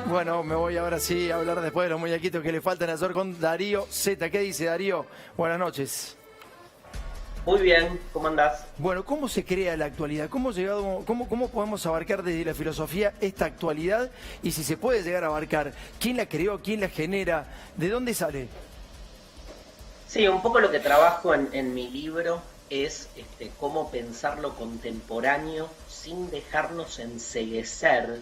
Bueno, me voy ahora sí a hablar después de los muñequitos que le faltan hacer con Darío Z. ¿Qué dice Darío? Buenas noches. Muy bien, ¿cómo andás? Bueno, ¿cómo se crea la actualidad? ¿Cómo podemos abarcar desde la filosofía esta actualidad? Y si se puede llegar a abarcar, ¿quién la creó? ¿Quién la genera? ¿De dónde sale? Sí, un poco lo que trabajo en mi libro es cómo pensar lo contemporáneo sin dejarnos enceguecer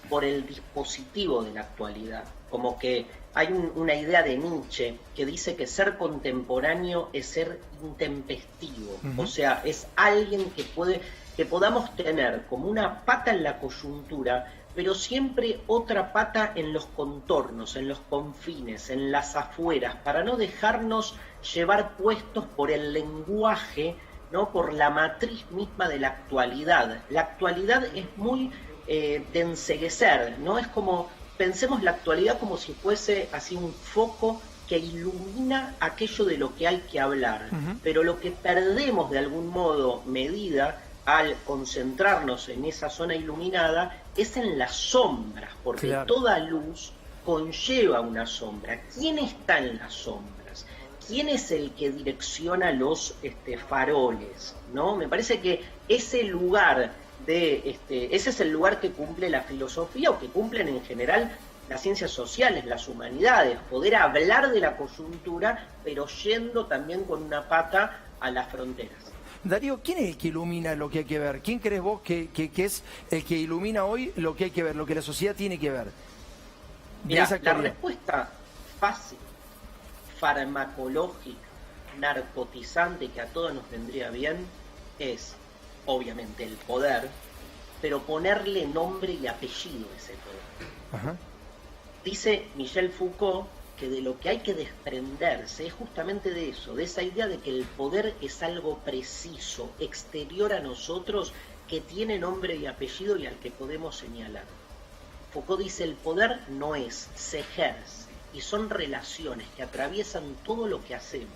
por el dispositivo de la actualidad. Como que hay una idea de Nietzsche que dice que ser contemporáneo es ser intempestivo, o sea, es alguien que podamos tener como una pata en la coyuntura, pero siempre otra pata en los contornos, en los confines, en las afueras, para no dejarnos llevar puestos por el lenguaje, ¿no? Por la matriz misma de la actualidad. La actualidad es muy de enceguecer, ¿no? Es como, pensemos la actualidad como si fuese así un foco que ilumina aquello de lo que hay que hablar, pero lo que perdemos de algún modo medida al concentrarnos en esa zona iluminada es en las sombras, porque Claro. toda luz conlleva una sombra. ¿Quién está en las sombras? ¿Quién es el que direcciona los faroles? ¿No? Me parece que ese lugar ese es el lugar que cumple la filosofía o que cumplen en general las ciencias sociales, las humanidades, poder hablar de la coyuntura, pero yendo también con una pata a las fronteras. Darío, ¿quién es el que ilumina lo que hay que ver? ¿Quién crees vos que es el que ilumina hoy lo que hay que ver, lo que la sociedad tiene que ver? Mira, la respuesta fácil, farmacológica, narcotizante, que a todos nos vendría bien, es obviamente el poder, pero ponerle nombre y apellido a ese poder. Ajá. Dice Michel Foucault que de lo que hay que desprenderse es justamente de eso, de esa idea de que el poder es algo preciso, exterior a nosotros, que tiene nombre y apellido y al que podemos señalar. Foucault dice el poder no es, se ejerce, y son relaciones que atraviesan todo lo que hacemos.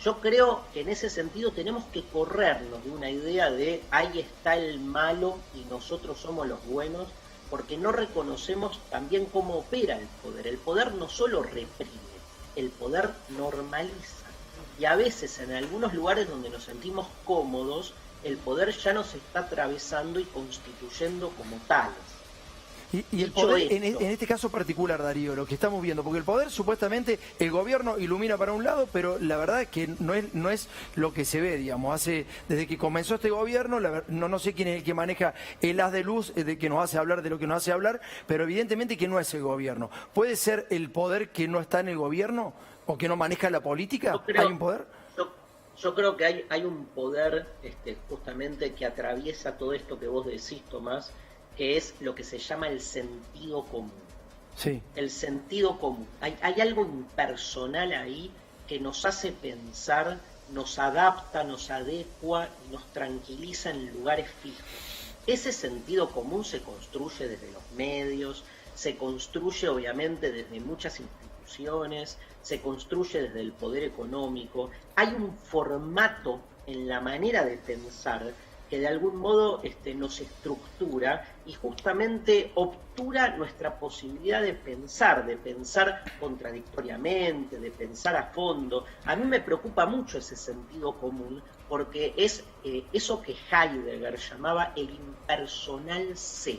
Yo creo que en ese sentido tenemos que corrernos de una idea de ahí está el malo y nosotros somos los buenos, porque no reconocemos también cómo opera el poder. El poder no solo reprime, el poder normaliza. Y a veces en algunos lugares donde nos sentimos cómodos, el poder ya nos está atravesando y constituyendo como tales. Y el poder, en este caso particular, Darío, lo que estamos viendo, porque el poder supuestamente, el gobierno ilumina para un lado, pero la verdad es que no es lo que se ve, digamos. Desde que comenzó este gobierno, no sé quién es el que maneja el haz de luz de que nos hace hablar de lo que nos hace hablar, pero evidentemente que no es el gobierno. ¿Puede ser el poder que no está en el gobierno o que no maneja la política? ¿Hay un poder? Yo creo que hay un poder justamente que atraviesa todo esto que vos decís, Tomás, que es lo que se llama el sentido común. Sí. El sentido común. Hay algo impersonal ahí que nos hace pensar, nos adapta, nos adecua y nos tranquiliza en lugares fijos. Ese sentido común se construye desde los medios, se construye obviamente desde muchas instituciones, se construye desde el poder económico. Hay un formato en la manera de pensar que de algún modo nos estructura y justamente obtura nuestra posibilidad de pensar contradictoriamente, de pensar a fondo. A mí me preocupa mucho ese sentido común porque es eso que Heidegger llamaba el impersonal sé.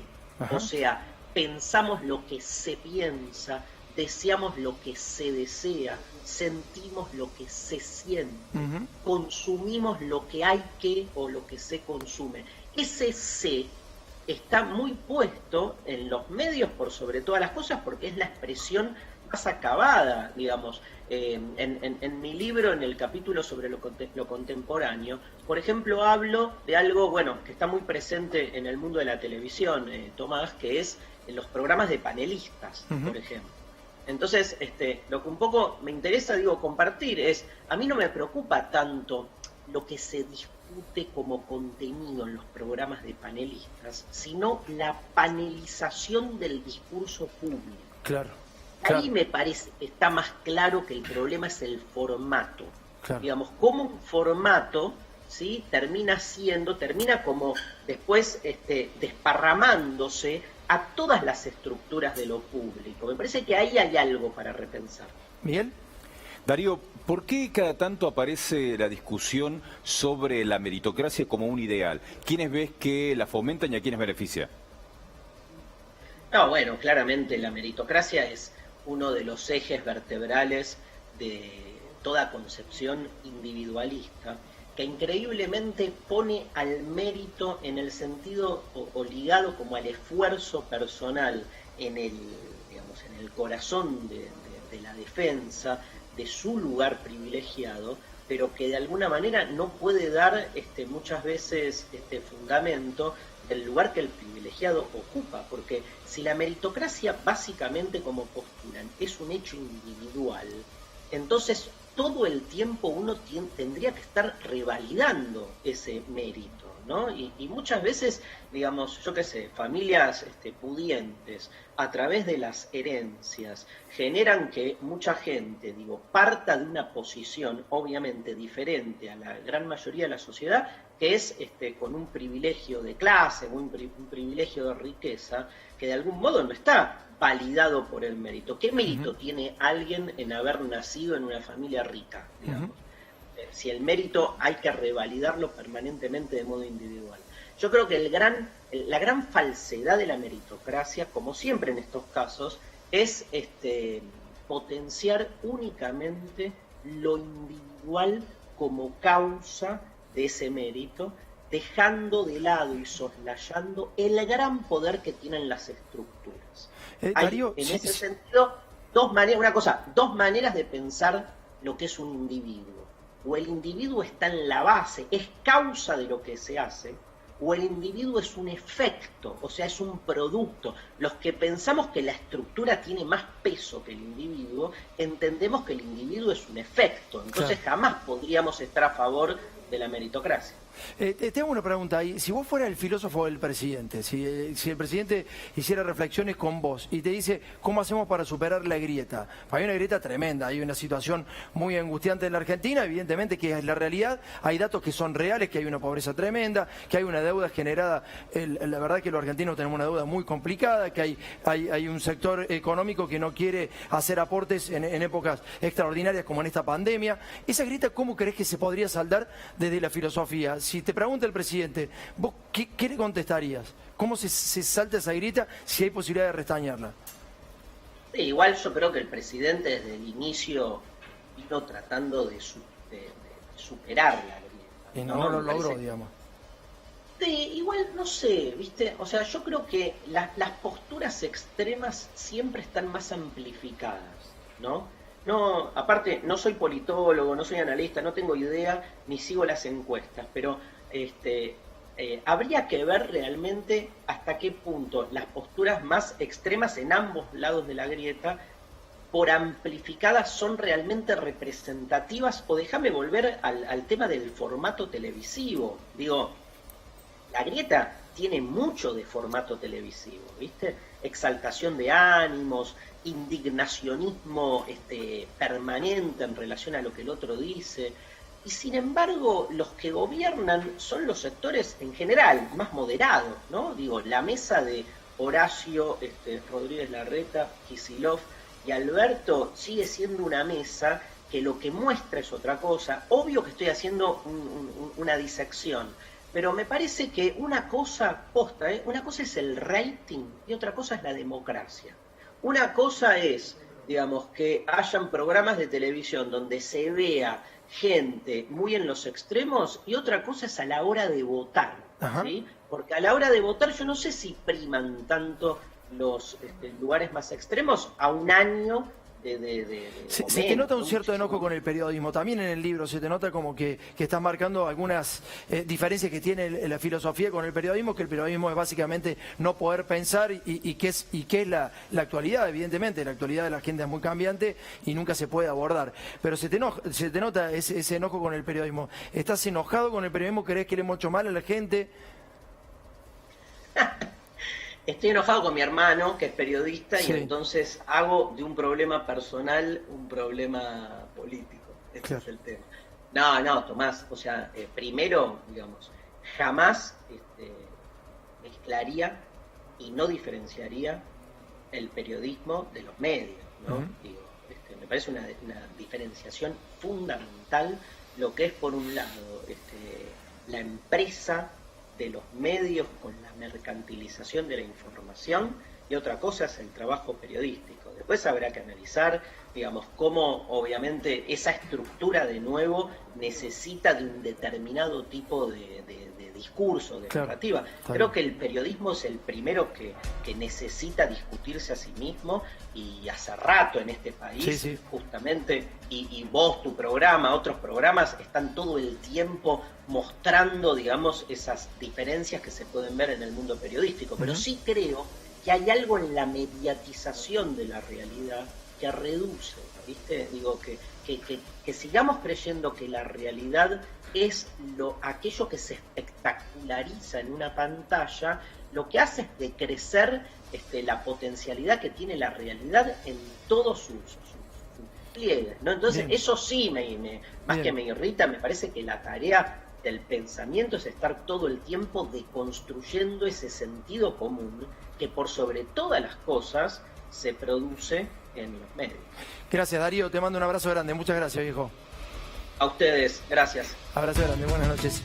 O sea, pensamos lo que se piensa, deseamos lo que se desea, sentimos lo que se siente, consumimos lo que hay que o lo que se consume. Ese sé está muy puesto en los medios por sobre todas las cosas porque es la expresión más acabada, digamos. En mi libro, en el capítulo sobre lo contemporáneo, por ejemplo, hablo de algo, bueno, que está muy presente en el mundo de la televisión, Tomás, que es en los programas de panelistas, por ejemplo. Entonces, lo que un poco me interesa, compartir es, a mí no me preocupa tanto lo que se discute como contenido en los programas de panelistas, sino la panelización del discurso público. Claro. Ahí me parece que está más claro que el problema es el formato. Claro. Digamos, como un formato, ¿sí? termina como después desparramándose a todas las estructuras de lo público. Me parece que ahí hay algo para repensar. Miguel. Darío, ¿por qué cada tanto aparece la discusión sobre la meritocracia como un ideal? ¿Quiénes ves que la fomentan y a quiénes beneficia? No, bueno, claramente la meritocracia es uno de los ejes vertebrales de toda concepción individualista, que increíblemente pone al mérito en el sentido o ligado como al esfuerzo personal en el, digamos, en el corazón de la defensa de su lugar privilegiado, pero que de alguna manera no puede dar muchas veces fundamento del lugar que el privilegiado ocupa, porque si la meritocracia básicamente, como postulan, es un hecho individual, entonces todo el tiempo uno tendría que estar revalidando ese mérito, ¿no? Y muchas veces, digamos, yo qué sé, familias pudientes, a través de las herencias, generan que mucha gente, digo, parta de una posición obviamente diferente a la gran mayoría de la sociedad, que es con un privilegio de clase, un privilegio de riqueza, que de algún modo no está validado por el mérito. ¿Qué mérito tiene alguien en haber nacido en una familia rica, digamos? Si el mérito hay que revalidarlo permanentemente de modo individual. Yo creo que la gran falsedad de la meritocracia, como siempre en estos casos, es potenciar únicamente lo individual como causa de ese mérito, dejando de lado y soslayando el gran poder que tienen las estructuras. Darío, en ese sentido, dos maneras de pensar lo que es un individuo. O el individuo está en la base, es causa de lo que se hace, o el individuo es un efecto, o sea, es un producto. Los que pensamos que la estructura tiene más peso que el individuo, entendemos que el individuo es un efecto. Entonces jamás podríamos estar a favor de la meritocracia. Te hago una pregunta ahí. Si vos fueras el filósofo del presidente, si el presidente hiciera reflexiones con vos y te dice, ¿cómo hacemos para superar la grieta? Hay una grieta tremenda, hay una situación muy angustiante en la Argentina, evidentemente que es la realidad, hay datos que son reales, que hay una pobreza tremenda, que hay una deuda generada, la verdad que los argentinos tenemos una deuda muy complicada, que hay un sector económico que no quiere hacer aportes en épocas extraordinarias como en esta pandemia. Esa grieta, ¿cómo crees que se podría saldar desde la filosofía? Si te pregunta el presidente, ¿vos qué le contestarías? ¿Cómo se salta esa grieta si hay posibilidad de restañarla? Sí, igual yo creo que el presidente desde el inicio vino tratando de superar la grieta. Y no lo logró, digamos. Sí, igual no sé, ¿viste? O sea, yo creo que las posturas extremas siempre están más amplificadas, ¿no? No, aparte, no soy politólogo, no soy analista, no tengo idea, ni sigo las encuestas, pero habría que ver realmente hasta qué punto las posturas más extremas en ambos lados de la grieta, por amplificadas, son realmente representativas. O déjame volver al tema del formato televisivo. Digo, la grieta tiene mucho de formato televisivo, ¿viste? Exaltación de ánimos, indignacionismo permanente en relación a lo que el otro dice. Y sin embargo, los que gobiernan son los sectores en general más moderados, ¿no? Digo, la mesa de Horacio Rodríguez Larreta, Kicillof y Alberto sigue siendo una mesa que lo que muestra es otra cosa. Obvio que estoy haciendo una disección, pero me parece que una cosa una cosa es el rating y otra cosa es la democracia. Una cosa es, digamos, que hayan programas de televisión donde se vea gente muy en los extremos, y otra cosa es a la hora de votar, ¿sí? Porque a la hora de votar yo no sé si priman tanto los lugares más extremos a un año se te nota un cierto enojo con el periodismo. También en el libro se te nota como que estás marcando algunas diferencias que tiene la filosofía con el periodismo, que el periodismo es básicamente no poder pensar y que es la actualidad, evidentemente. La actualidad de la gente es muy cambiante y nunca se puede abordar. Pero se te nota ese enojo con el periodismo. ¿Estás enojado con el periodismo? ¿Querés que le hemos hecho mal a la gente? Estoy enojado con mi hermano, que es periodista, sí. Y entonces hago de un problema personal un problema político. Ese es el tema. No, Tomás, o sea, primero, digamos, jamás mezclaría y no diferenciaría el periodismo de los medios, ¿no? Digo, me parece una diferenciación fundamental lo que es, por un lado, la empresa de los medios con la mercantilización de la información, y otra cosa es el trabajo periodístico. Después habrá que analizar, digamos, cómo obviamente esa estructura de nuevo necesita de un determinado tipo de discurso, de narrativa. Creo que el periodismo es el primero que necesita discutirse a sí mismo, y hace rato en este país, justamente, y vos, tu programa, otros programas, están todo el tiempo mostrando, digamos, esas diferencias que se pueden ver en el mundo periodístico. Pero sí creo que hay algo en la mediatización de la realidad que reduce, ¿viste? Digo, que sigamos creyendo que la realidad es aquello que se espectaculariza en una pantalla, lo que hace es decrecer la potencialidad que tiene la realidad en todos sus pliegues, ¿no? Entonces, eso sí más que me irrita, me parece que la tarea del pensamiento es estar todo el tiempo deconstruyendo ese sentido común que por sobre todas las cosas se produce en los medios. Gracias, Darío, te mando un abrazo grande, muchas gracias, viejo. A ustedes, gracias. Abrazo grande, buenas noches.